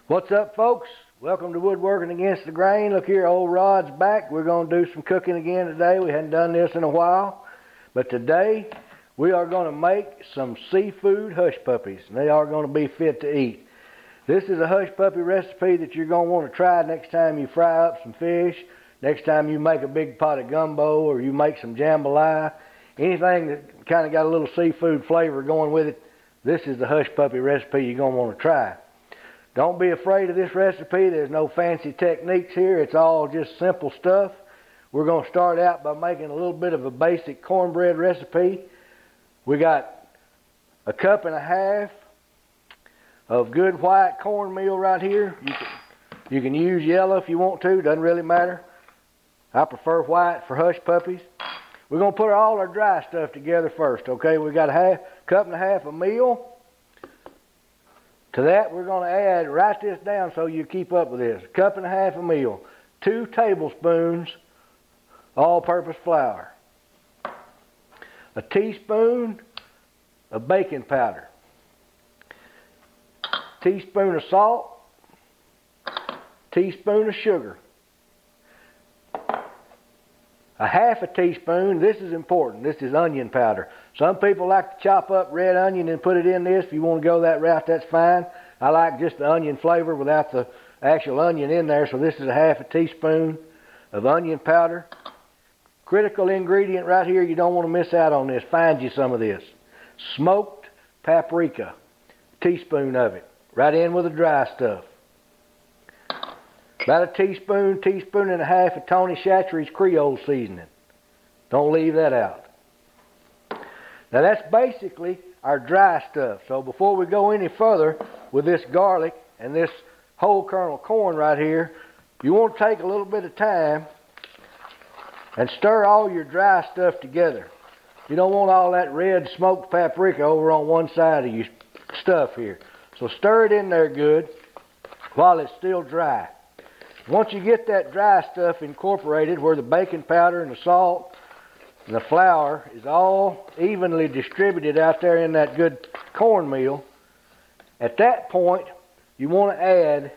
What's up, folks? Welcome to Woodworking Against the Grain. Look here, old Rod's back. We're going to do some cooking again today. We hadn't done this in a while. But today, we are going to make some seafood hush puppies. And they are going to be fit to eat. This is a hush puppy recipe that you're going to want to try next time you fry up some fish, next time you make a big pot of gumbo, or you make some jambalaya. Anything that kind of got a little seafood flavor going with it, this is the hush puppy recipe you're going to want to try. Don't be afraid of this recipe. There's no fancy techniques here. It's all just simple stuff. We're going to start out by making a little bit of a basic cornbread recipe. We got a cup and a half of good white cornmeal right here. You can use yellow if you want to. Doesn't really matter. I prefer white for hush puppies. We're going to put all our dry stuff together first, okay? We got a cup and a half of meal. To that, we're going to add, write this down so you keep up with this, a cup and a half of meal, 2 tablespoons all-purpose flour, a teaspoon of baking powder, teaspoon of salt, teaspoon of sugar, a half a teaspoon, this is important, this is onion powder. Some people like to chop up red onion and put it in this. If you want to go that route, that's fine. I like just the onion flavor without the actual onion in there, so this is a half a teaspoon of onion powder. Critical ingredient right here, you don't want to miss out on this. Find you some of this. Smoked paprika, teaspoon of it. Right in with the dry stuff. About a teaspoon and a half of Tony Chachere's Creole seasoning. Don't leave that out. Now that's basically our dry stuff. So before we go any further with this garlic and this whole kernel corn right here, you want to take a little bit of time and stir all your dry stuff together. You don't want all that red smoked paprika over on one side of your stuff here. So stir it in there good while it's still dry. Once you get that dry stuff incorporated, where the baking powder and the salt and the flour is all evenly distributed out there in that good cornmeal, at that point, you want to add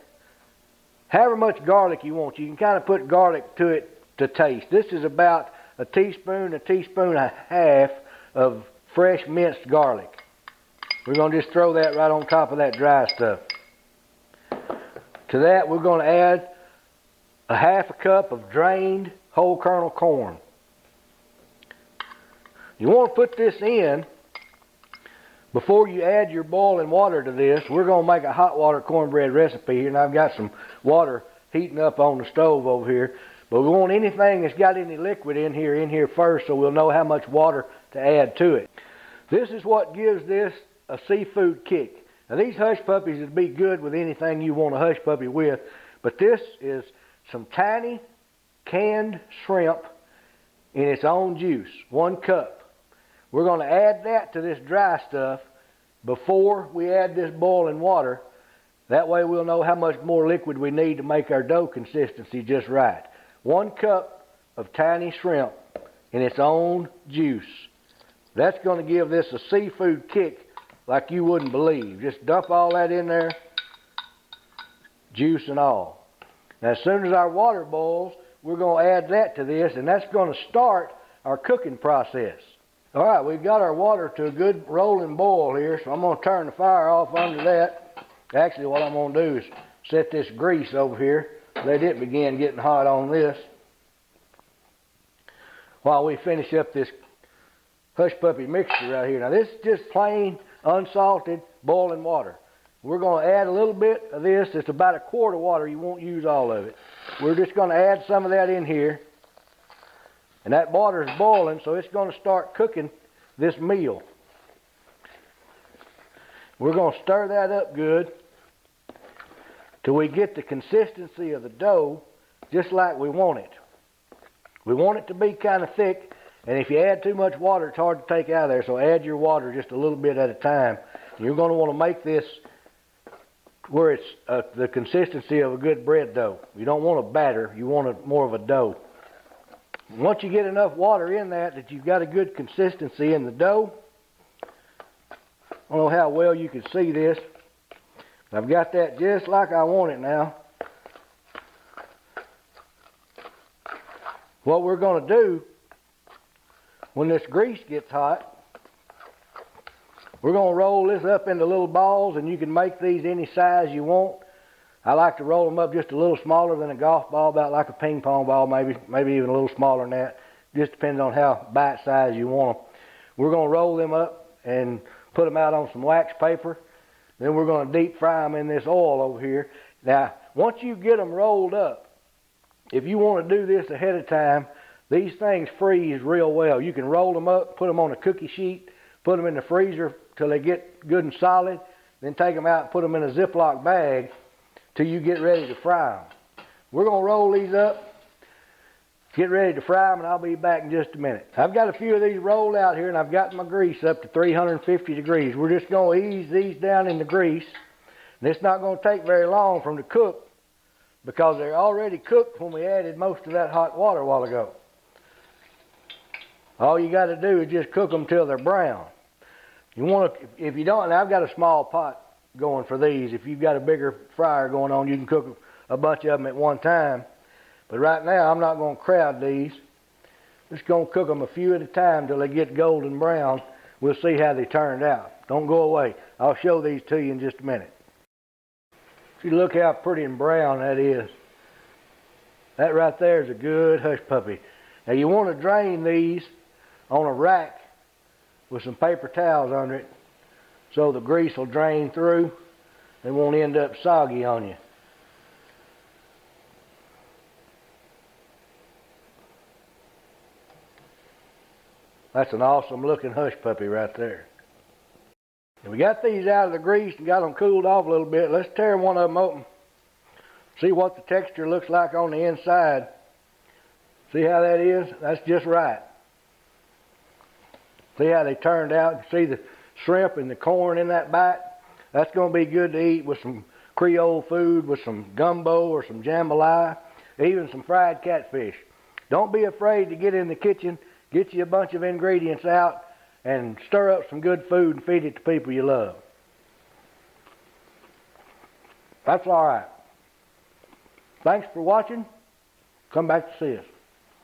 however much garlic you want. You can kind of put garlic to it to taste. This is about a teaspoon and a half of fresh minced garlic. We're going to just throw that right on top of that dry stuff. To that, we're going to add a half a cup of drained whole kernel corn. You want to put this in before you add your boiling water to this. We're going to make a hot water cornbread recipe here, and I've got some water heating up on the stove over here. But we want anything that's got any liquid in here first, so we'll know how much water to add to it. This is what gives this a seafood kick. Now these hush puppies would be good with anything you want a hush puppy with, but this is some tiny canned shrimp in its own juice, 1 cup. We're going to add that to this dry stuff before we add this boiling water. That way we'll know how much more liquid we need to make our dough consistency just right. 1 cup of tiny shrimp in its own juice. That's going to give this a seafood kick like you wouldn't believe. Just dump all that in there, juice and all. Now, as soon as our water boils, we're going to add that to this, and that's going to start our cooking process. All right, we've got our water to a good rolling boil here, so I'm going to turn the fire off under that. Actually, what I'm going to do is set this grease over here, let it begin getting hot on this, while we finish up this hush puppy mixture right here. Now, this is just plain, unsalted, boiling water. We're going to add a little bit of this. It's about a quart of water. You won't use all of it. We're just going to add some of that in here. And that water is boiling, so it's going to start cooking this meal. We're going to stir that up good till we get the consistency of the dough just like we want it. We want it to be kind of thick, and if you add too much water, it's hard to take out of there, so add your water just a little bit at a time. You're going to want to make this where it's the consistency of a good bread dough. You don't want a batter, you want more of a dough. Once you get enough water in that you've got a good consistency in the dough, I don't know how well you can see this, I've got that just like I want it now. What we're going to do, when this grease gets hot, we're going to roll this up into little balls, and you can make these any size you want. I like to roll them up just a little smaller than a golf ball, about like a ping pong ball, maybe even a little smaller than that. Just depends on how bite size you want them. We're going to roll them up and put them out on some wax paper. Then we're going to deep fry them in this oil over here. Now, once you get them rolled up, if you want to do this ahead of time, these things freeze real well. You can roll them up, put them on a cookie sheet, put them in the freezer till they get good and solid, then take them out and put them in a Ziploc bag till you get ready to fry them. We're going to roll these up, get ready to fry them, and I'll be back in just a minute. I've got a few of these rolled out here, and I've got my grease up to 350 degrees. We're just going to ease these down in the grease. And it's not going to take very long for them to cook because they're already cooked when we added most of that hot water a while ago. All you got to do is just cook them till they're brown. You want to, if you don't, and I've got a small pot going for these. If you've got a bigger fryer going on, you can cook a bunch of them at one time. But right now, I'm not going to crowd these. Just going to cook them a few at a time till they get golden brown. We'll see how they turned out. Don't go away. I'll show these to you in just a minute. See, look how pretty and brown that is. That right there is a good hush puppy. Now you want to drain these on a rack with some paper towels under it so the grease will drain through. They won't end up soggy on you. That's an awesome looking hush puppy right there. And we got these out of the grease and got them cooled off a little bit. Let's tear one of them open. See what the texture looks like on the inside. See how that is? That's just right. See how they turned out? See the shrimp and the corn in that bite? That's going to be good to eat with some Creole food, with some gumbo or some jambalaya, even some fried catfish. Don't be afraid to get in the kitchen, get you a bunch of ingredients out, and stir up some good food and feed it to people you love. That's all right. Thanks for watching. Come back to see us.